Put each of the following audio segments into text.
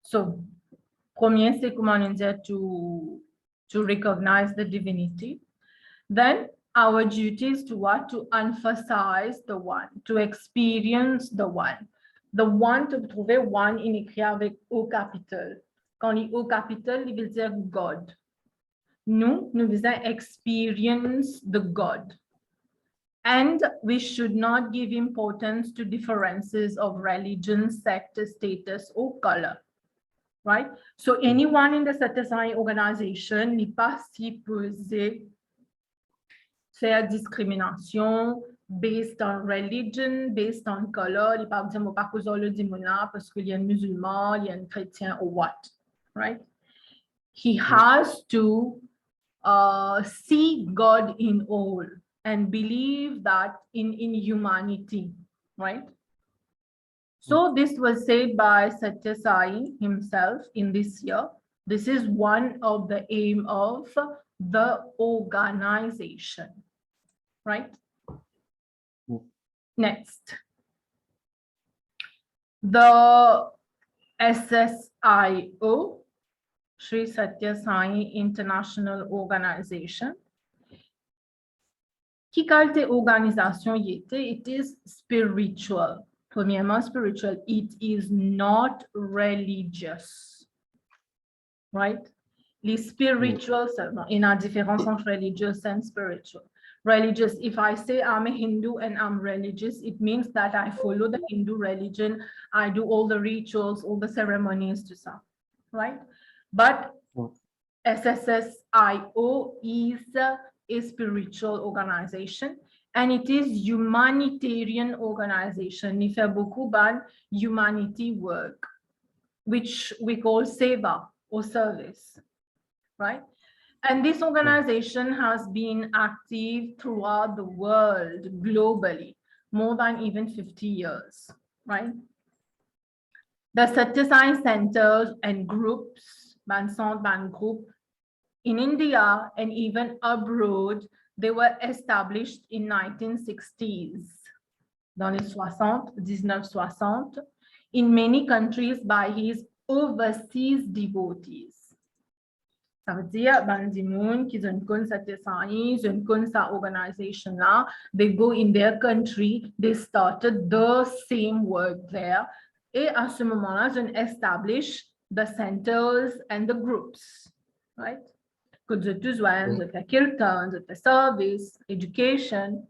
So, premier, c'est comment on dit to recognize the divinity. Then our duty is to what? To emphasize the one, to experience the one. The one, to trouver one, il écrit avec O capital. Quand il O capital, il veut dire God. Nous faisons experience the God. And we should not give importance to differences of religion, sect, status, or color. Right? So anyone in the SSSIO organization n'est pas supposé faire discrimination based on religion, based on color. Il pas dire, pas cause le dimona parce qu'il y a un musulman, il y a un chrétien or what, right? He has to see God in all and believe that in humanity, right? So this was said by Satya Sai himself in this year. This is one of the aim of the organization, right? Next, the SSIO, Sri Satya Sai International Organization. Qui qualité organisation it is spiritual. Premièrement, spiritual, it is not religious, right? Les spiritual seulement, il y a une différence entre religious and spiritual. Religious, if I say I'm a Hindu and I'm religious, it means that I follow the Hindu religion, I do all the rituals, all the ceremonies to some, right? But SSSIO is a spiritual organization. And it is humanitarian organization. Il fait beaucoup de humanity work, which we call seva or service, right? And this organization has been active throughout the world globally, more than even 50 years, right? The Satya Sai centers and groups, ban group in India and even abroad, they were established in 1960s, dans les 1960, in many countries by his overseas devotees. Ça veut dire, ben, des gens qui ont connu cette organization là, they go in their country, they started the same work there, et à ce moment-là, ils ont establish the centers and the groups, right? Good to Zwan, the kirtan, the service, education,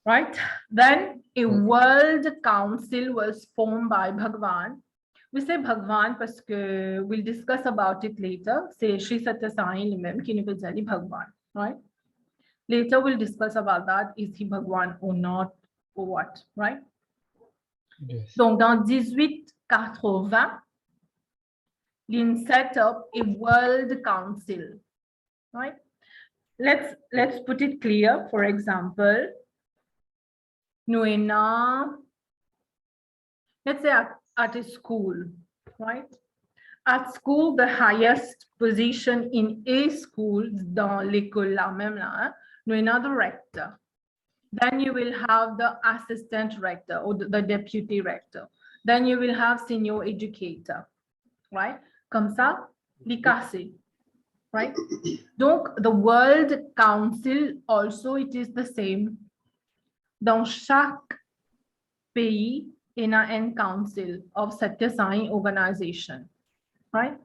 right? Then a world council was formed by Bhagwan. We say Bhagwan parce que we'll discuss about it later. C'est Sri Satya Sai lui-même qui nous dit Bhagwan, right? Later we'll discuss about that. Is he Bhagwan or not, or what, right? Yes. Donc dans 1880, Lin set up a world council, right? Let's put it clear. For example, let's say at a school, right? At school, the highest position in a school, dans l'école là même là, nous the rector. Then you will have the assistant rector or the deputy rector. Then you will have senior educator, right? Comme ça, les casser, right? Donc, the World Council also, it is the same. Dans chaque pays, il y a un council of Satya Sai organization, right?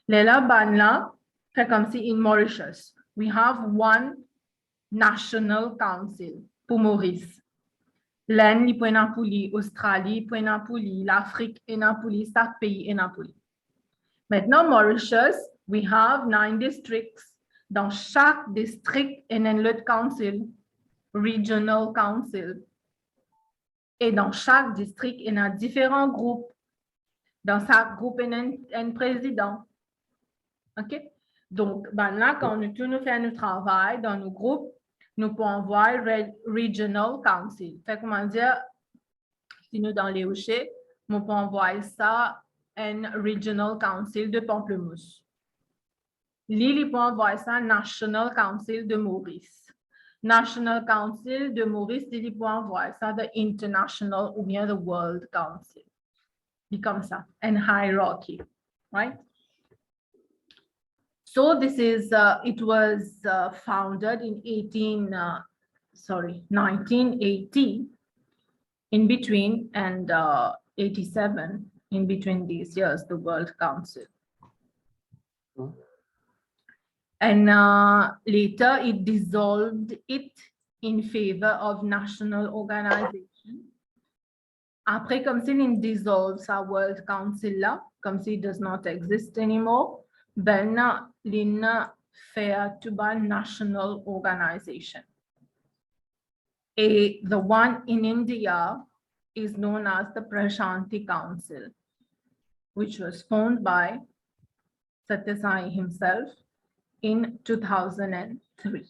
Lela Banla, comme si in Mauritius, we have one national council pour Maurice. L'Inde, il y a Napoli, Australie, il y a Napoli, l'Afrique, il y a Napoli, chaque pays, il y a Napoli. Maintenant, Mauritius, we have 9 districts. Dans chaque district, il y a un council, regional council. Et dans chaque district, il y a différents groupes. Dans chaque groupe, il y a un président. OK? Donc, ben là, quand nous faisons notre travail dans nos groupes, nous pouvons voir regional council. Fait comment dire, si nous dans les Hochets, nous pouvons voir ça un regional council de Pamplemousse. Lili peut voir ça National Council de Maurice. National Council de Maurice, Lili peut voir ça the International ou bien the World Council. dit comme ça, and hierarchy, right? So this is, it was founded in 1980, in between, and 87, in between these years, the World Council. And later it dissolved it in favor of national organization. Après, comme si il dissolve sa World Council là, comme si it does not exist anymore, then l'in fait to by national organization. The one in India is known as the Prashanti Council, which was formed by SSSIO himself in 2003,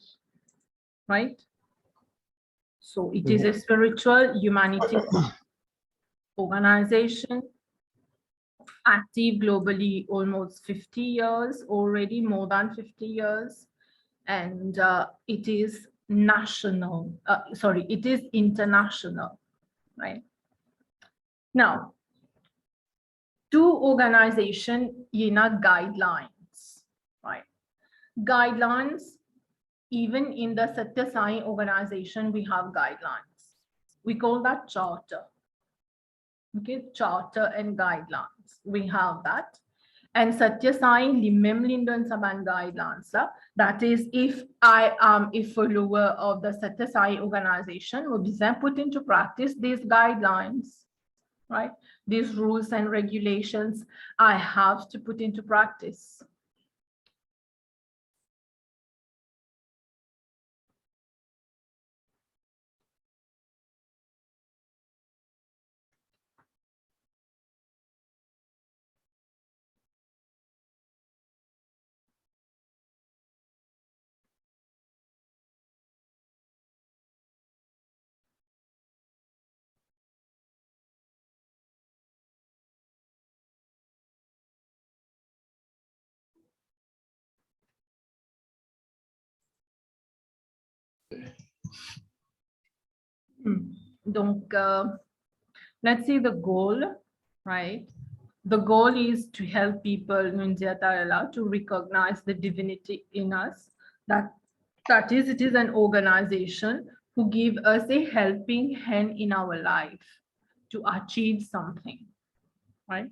right? So it is a spiritual humanitarian organization, active globally almost 50 years, already more than 50 years. And it is national, it is international, right? Now, two organizations, guidelines, right? Guidelines, even in the SSSIO organization, we have guidelines. We call that charter. Okay, charter and guidelines. We have that. And SSSIO, guidelines. That is, if I am a follower of the SSSIO organization, we put into practice these guidelines, right? These rules and regulations I have to put into practice. Donc, let's see the goal, right? The goal is to help people to recognize the divinity in us. That is, it is an organization who give us a helping hand in our life to achieve something, right?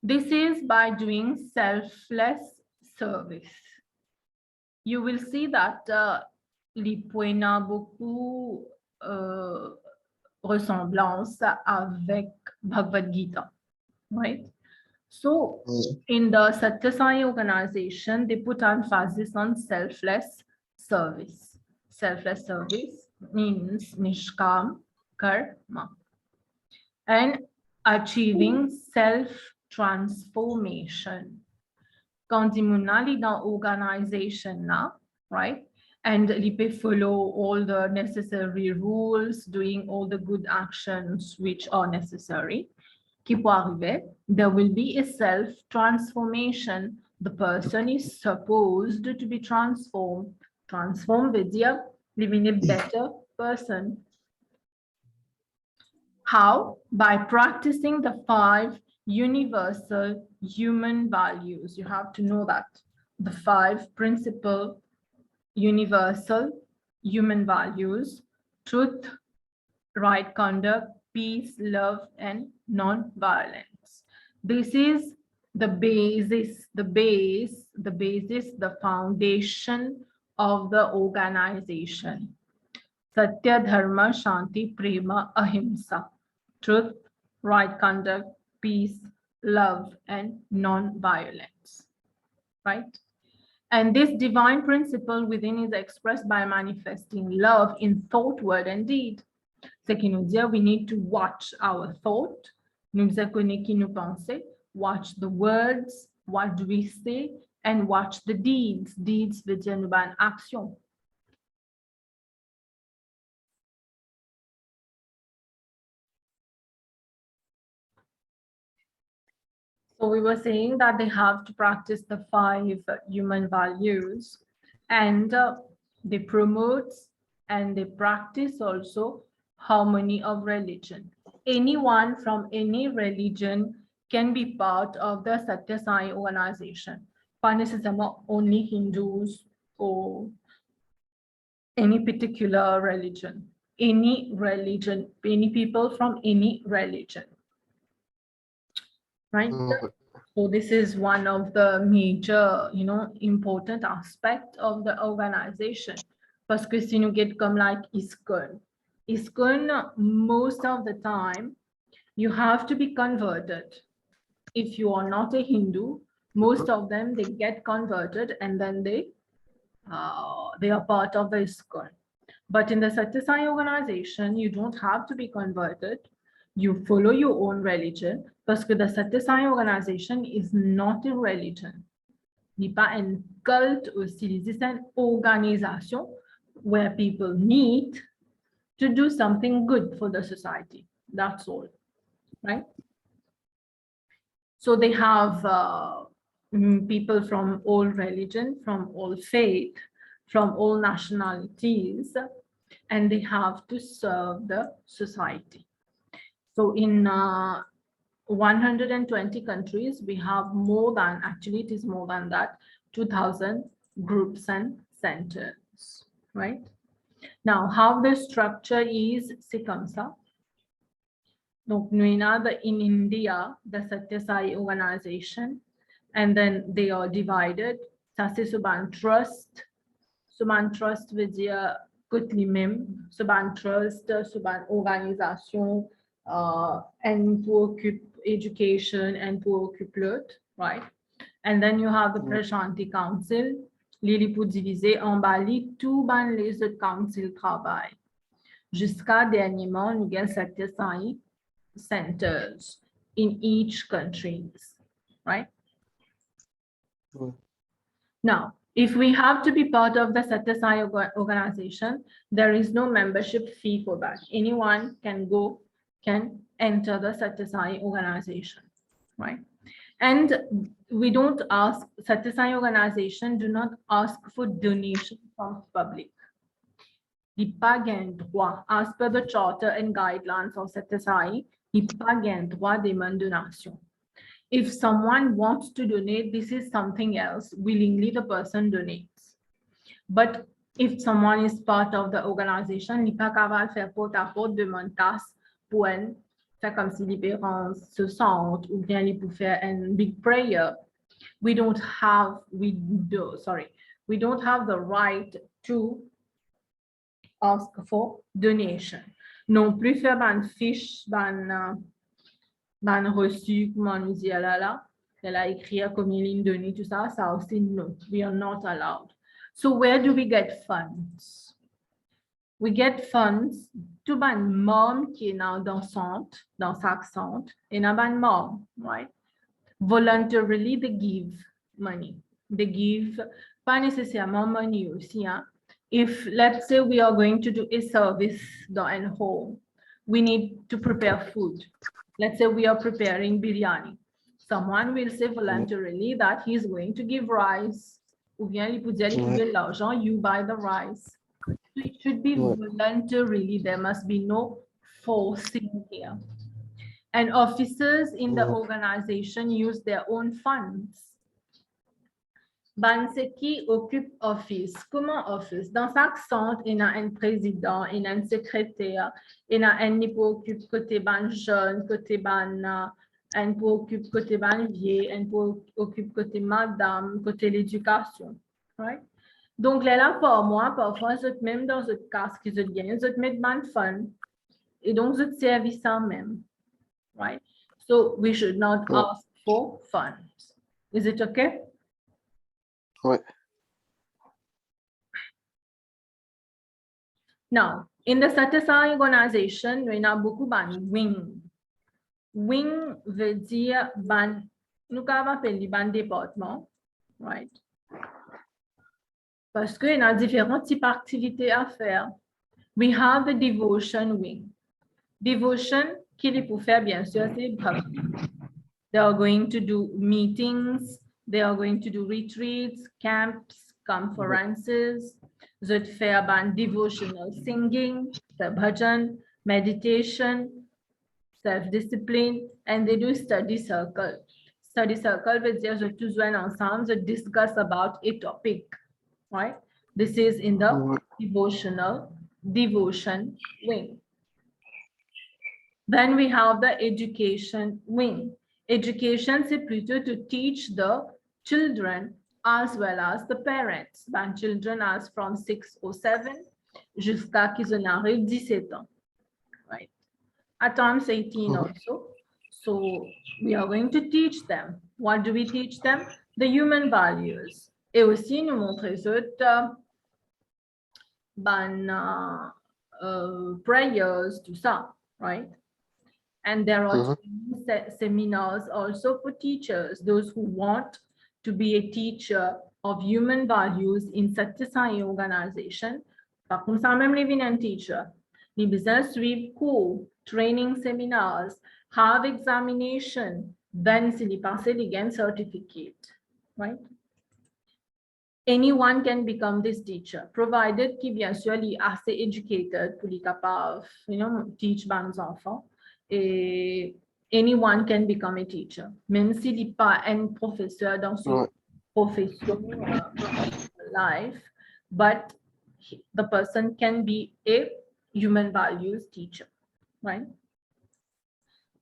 This is by doing selfless service. You will see that l'Ipoena beaucoup ressemblance avec Bhagavad Gita, right? So in the SSSIO organization, they put emphasis on selfless service. Selfless service means nishkam karma and achieving self-transformation. Quand on dans organization now, right? And they follow all the necessary rules, doing all the good actions which are necessary. There will be a self-transformation. The person is supposed to be transformed. Transform Vidya, living a better person. How? By practicing the 5 universal human values. You have to know that. The 5 principal universal human values: truth, right conduct, peace, love, and non-violence. This is the basis, the foundation of the organization. Satya, Dharma, Shanti, Prema, Ahimsa. Truth, right conduct, peace, love, and non-violence, right? And this divine principle within is expressed by manifesting love in thought, word, and deed. Ce qui nous dit, we need to watch our thought, nous connaître qui nous pensons, watch the words, what do we say, and watch the deeds. Deeds veut dire nous ban action. So we were saying that they have to practice the 5 human values, and they promote and they practice also harmony of religion. anyone from any religion can be part of the SSSIO organization. Pas nécessairement only Hindus or any particular religion. Any religion, any people from any religion. Right? So this is one of the major, important aspect of the organization. Parce que si nous get comme like ISKCON, most of the time, you have to be converted. If you are not a Hindu, most of them, they get converted and then they are part of the ISKCON. But in the SSSIO organization, you don't have to be converted. You follow your own religion parce que the SSSIO organization is not a religion. Il n'est pas un culte aussi, it's an organisation where people meet to do something good for the society. That's all, right? So they have people from all religion, from all faith, from all nationalities, and they have to serve the society. So in 120 countries, we have more than, actually it is more than that, 2,000 groups and centers, right? Now, how the structure is, c'est comme ça. Donc, nous avons in India, the SSSIO organization, and then they are divided. Ça, c'est Suban Trust. Suban Trust veut dire que lui-même, Suban Trust, Suban organisation, and pour occupe education and pour occupe l'autre, right? And then you have the Prashanti Council, Lili pour diviser en Bali, tout ban les autres council travail. Jusqu'à dernièrement, nous avons SSSIO centers in each countries, right? Now, if we have to be part of the SSSIO organization, there is no membership fee for that. Anyone can go, can enter the SSSIO organization, right? And we don't ask, SSSIO organization do not ask for donation from public. Il pas gain droit, as per the charter and guidelines of SSSIO, il pas gain droit des donations. If someone wants to donate, this is something else. Willingly, the person donates. But if someone is part of the organization, il pas capable faire porte-à-porte de montas pour faire comme si les parents se sentent ou bien ils pour faire un big prayer. We don't have the right to ask for donation. Non plus faire ban fiche, ban reçu, comment nous dit là, elle a écrit comme une ligne donnée, tout ça, ça aussi, no, we are not allowed. So where do we get funds? We get funds to ban mom qui est dans sa centre, et dans ban mom, right? Voluntarily, they give money. They give, pas nécessairement money aussi, hein? If, let's say, we are going to do a service dans un home, we need to prepare food. Let's say we are preparing biryani. Someone will say voluntarily that he's going to give rice. Ou bien il peut dire, l'argent, you buy the rice. So it should be voluntarily. There must be no forcing here. And officers in the organization use their own funds. Ban ce qui occupe office. Comment office? Dans chaque centre, il y a un président, il y a un secrétaire, il y a un qui occupe côté ban jeune, côté ban, un qui occupe côté ban vieux, un qui occupe côté madame, côté l'éducation. Right? Donc, là, pour moi, parfois, je même dans ce casque que je gagne, je mets ban fun. Et donc, je service en même. Right? So, we should not ask for funds. Is it okay? Ouais. Now, in the SSSIO organization, we have beaucoup ban wing. Wing veut dire ban, nous avons appelé ban département, right? Parce qu'il y a différents types d'activités à faire. We have the devotion wing. Devotion, qui est pour faire, bien sûr, c'est they are going to do meetings, they are going to do retreats, camps, conferences, they faire ban devotional singing, the bhajan, meditation, self-discipline, and they do study circle. Study circle veut dire je tous joignent ensemble, je discuss about a topic, right? This is in the devotion wing. Then we have the education wing. Education, c'est plutôt to teach the children as well as the parents. Ben, children as from 6 or 7 jusqu'à qu'ils en arrivent 17 ans. Right? At times 18 also. So we are going to teach them. What do we teach them? The human values. Et aussi nous montrer prayers, tout ça, right? And there are seminars also for teachers, those who want to be a teacher of human values in SSSIO organization. Par contre, ça même living and teacher. Les business suivent cours, training seminars, have examination, then s'il y passe, they get certificate, right? Anyone can become this teacher, provided qu'il bien sûr est assez educated pour les capables, teach les enfants. Et anyone can become a teacher, même s'il n'est pas un professeur dans son profession life, but the person can be a human values teacher, right?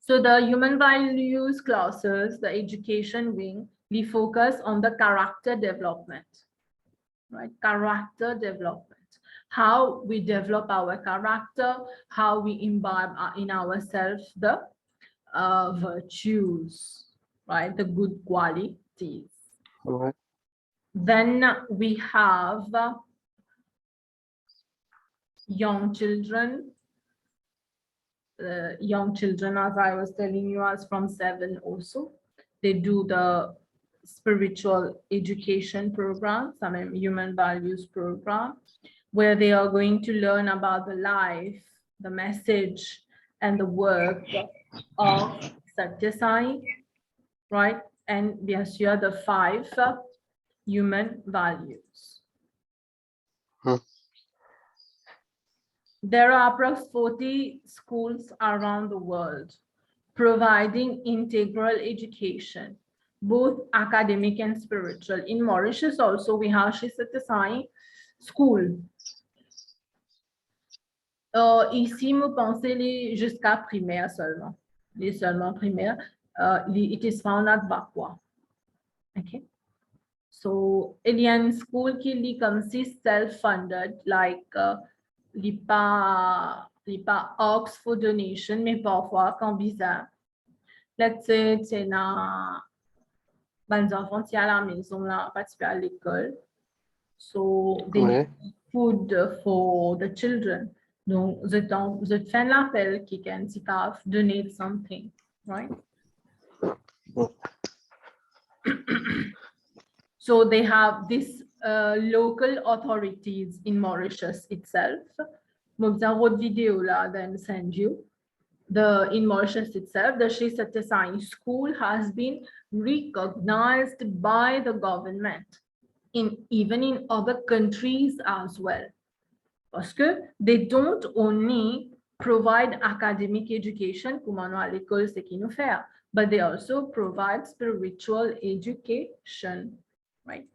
So the human values classes, the education wing, we focus on the character development, right? Character development. How we develop our character, how we imbibe in ourselves the virtues, right? The good qualities. Ouais. Then we have young children. Young children, as I was telling you, as from 7 also. They do the spiritual education program, some human values program, where they are going to learn about the life, the message, and the work of SSSIO, right? And bien sûr, the 5 human values. There are approximately 40 schools around the world providing integral education, both academic and spiritual. In Mauritius also, we have SSSIO school. Ici, vous pensez jusqu'à primaire seulement. Les seulement primaire. It is found at Bakwa. Okay. So, il y a une school qui est comme si self-funded, like l'IPA Oxford donation, mais parfois, quand bizarre. Let's say, c'est dans les enfants qui à la maison, là, participer à l'école. So, they need food for the children. Donc, vous êtes fait l'appel qui can donate something, right? So they have this local authorities in Mauritius itself. Video then send you. In Mauritius itself, the SSSIO school has been recognized by the government even in other countries as well. Because they don't only provide academic education, but they also provide spiritual education, right?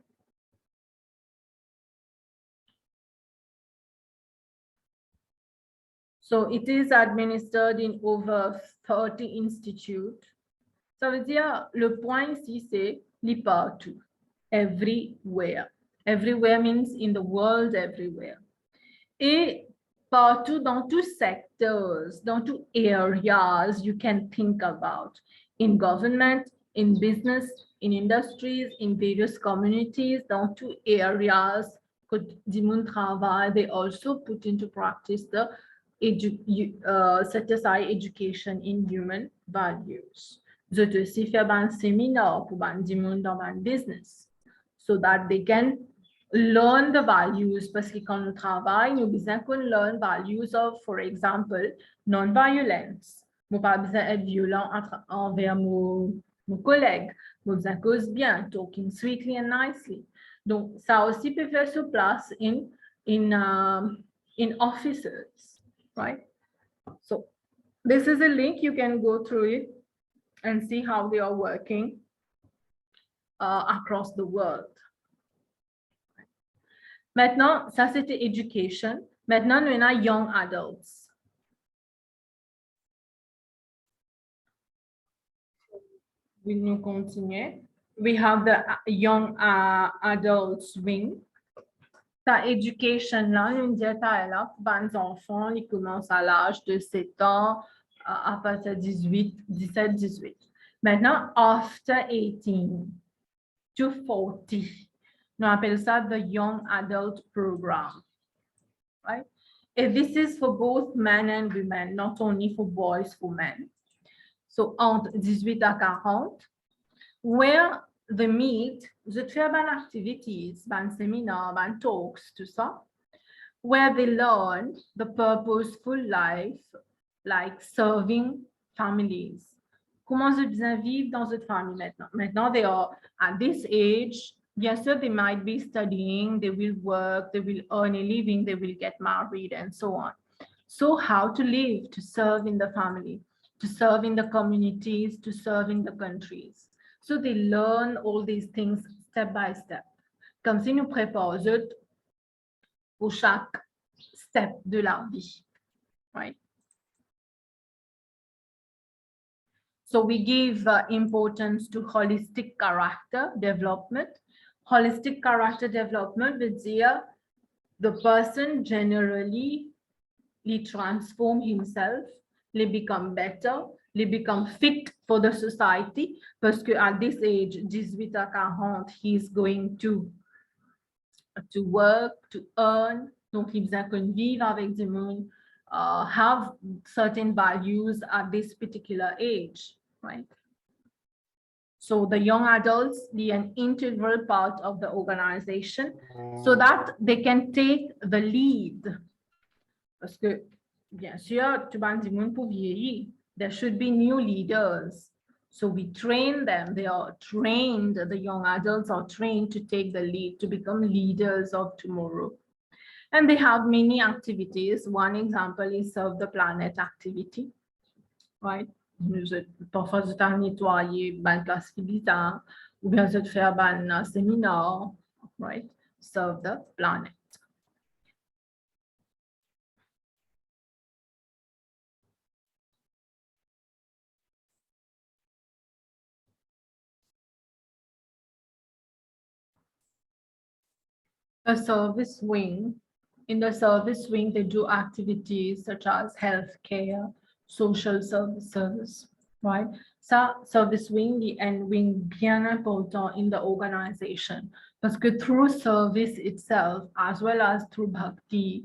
So it is administered in over 30 institutes. Ça veut dire, le point ici, c'est les partout, everywhere. Everywhere means in the world, everywhere. Et partout dans tous sectors, dans tous areas you can think about, in government, in business, in industries, in various communities, dans tous areas que du monde travaille, they also put into practice the SSSIO education in human values. Je te aussi faire un séminaire pour du monde dans un business, so that they can learn the values, parce que quand nous travaillons, nous besoin qu'on learn values of, for example, non-violence. Nous pas besoin d'être violent envers nos collègues. Nous besoin cause bien, talking sweetly and nicely. Donc, ça aussi peut faire sur place in offices, right? So, This is a link, you can go through it and see how they are working across the world. Maintenant, ça c'était education. Maintenant, nous avons young adults. We nous continuer. We have the young adults wing. Ta education là, une diète là, pour les enfants, ils commencent à l'âge de 7 ans, à partir de 17-18. Maintenant, after 18 to 40, nous appelons ça the young adult program, right? And this is for both men and women, not only for boys, for men. So, entre 18 à 40, where the meet, the tribal activities, ban seminar, ban talks, tout ça, where they learn the purposeful life, like serving families. Comment se bien vivre dans cette famille maintenant? Maintenant, they are at this age. Yes, sir, they might be studying, they will work, they will earn a living, they will get married, and so on. So how to live, to serve in the family, to serve in the communities, to serve in the countries. So they learn all these things step by step. Comme si nous préparons pour chaque step de la vie, right? So we give importance to holistic character development. Holistic character development veut dire the person generally he transform himself, he become better, he become fit for the society, parce que at this age, 18 à 40, he's going to work, to earn, donc il besoin qu'on vive avec du monde, have certain values at this particular age, right? So the young adults be an integral part of the organization so that they can take the lead. Parce que, bien sûr, tu vas dire pour vieillir, there should be new leaders. So we train them, they are trained, the young adults are trained to take the lead, to become leaders of tomorrow. And they have many activities. One example is Serve the Planet activity, right? Parfois, je t'ai nettoyé une classe philippe, ou bien je te fais un séminaire, right? Serve the planet. A service wing. In the service wing, they do activities such as healthcare, social services, right? Ça, service wing est un wing bien important in the organization parce que through service itself, as well as through bhakti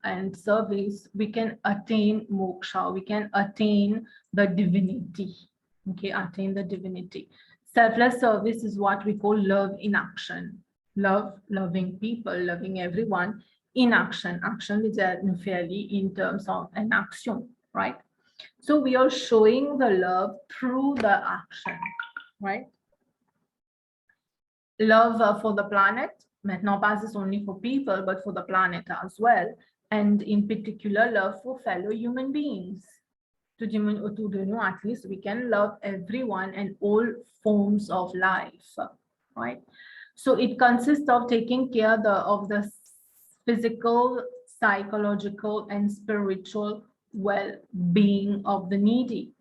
and service, we can attain moksha, we can attain the divinity, okay, attain the divinity. Selfless service is what we call love in action. Love, loving people, loving everyone in action. Action is fairly in terms of an action, right? So we are showing the love through the action, right? Love for the planet, maintenant pas only for people, but for the planet as well. And in particular, love for fellow human beings. To autour de nous, at least we can love everyone and all forms of life, right? So it consists of taking care of the physical, psychological, and spiritual well-being of the needy.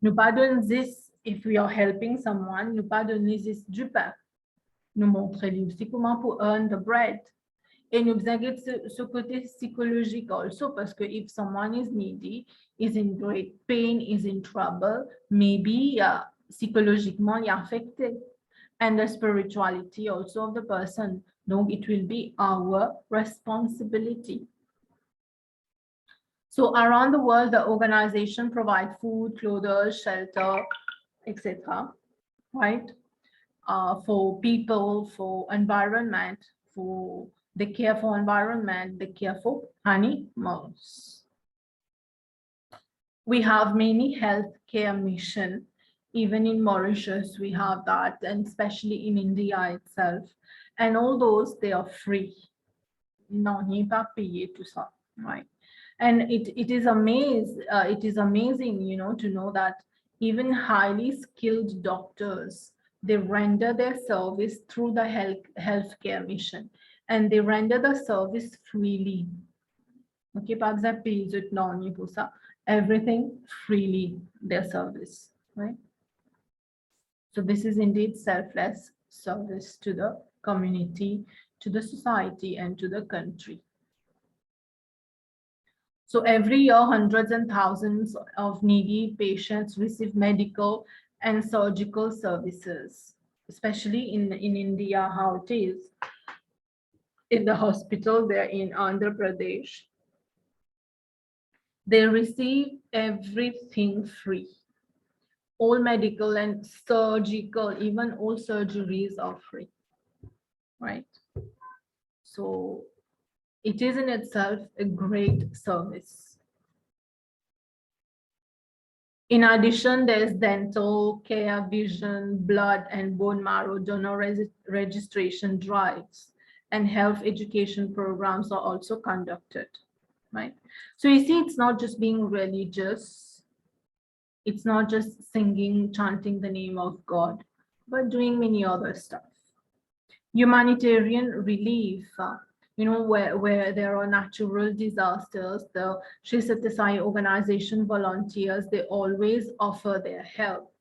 Nous pas donner this if we are helping someone, nous pas donner this du pain. Nous montrer aussi comment pour earn the bread. Et nous besoin ce côté psychologique also, parce que if someone is needy, is in great pain, is in trouble, maybe psychologiquement il est affecté. And the spirituality also of the person. Donc, it will be our responsibility. So around the world, the organization provides food, clothes, shelter, etc. Right? For people, for environment, for they care for environment, they care for animals. We have many healthcare missions. Even in Mauritius, we have that, and especially in India itself. And all those, they are free. Non, il n'est pas payé tout ça, right? And it is amazing, you know, to know that even highly skilled doctors, they render their service through the healthcare mission, and they render the service freely. Okay, par exemple, pays eux non pour ça, everything freely, their service, right? So this is indeed selfless service to the community, to the society, and to the country. So every year, hundreds and thousands of needy patients receive medical and surgical services, especially in India, how it is. In the hospital there in Andhra Pradesh, they receive everything free. All medical and surgical, even all surgeries are free, right? So it is in itself a great service. In addition, there's dental care, vision, blood, and bone marrow donor registration drives, and health education programs are also conducted, right? So you see, it's not just being religious, it's not just singing, chanting the name of God, but doing many other stuff. Humanitarian relief, you know, where there are natural disasters, the SSSIO organization volunteers, they always offer their help.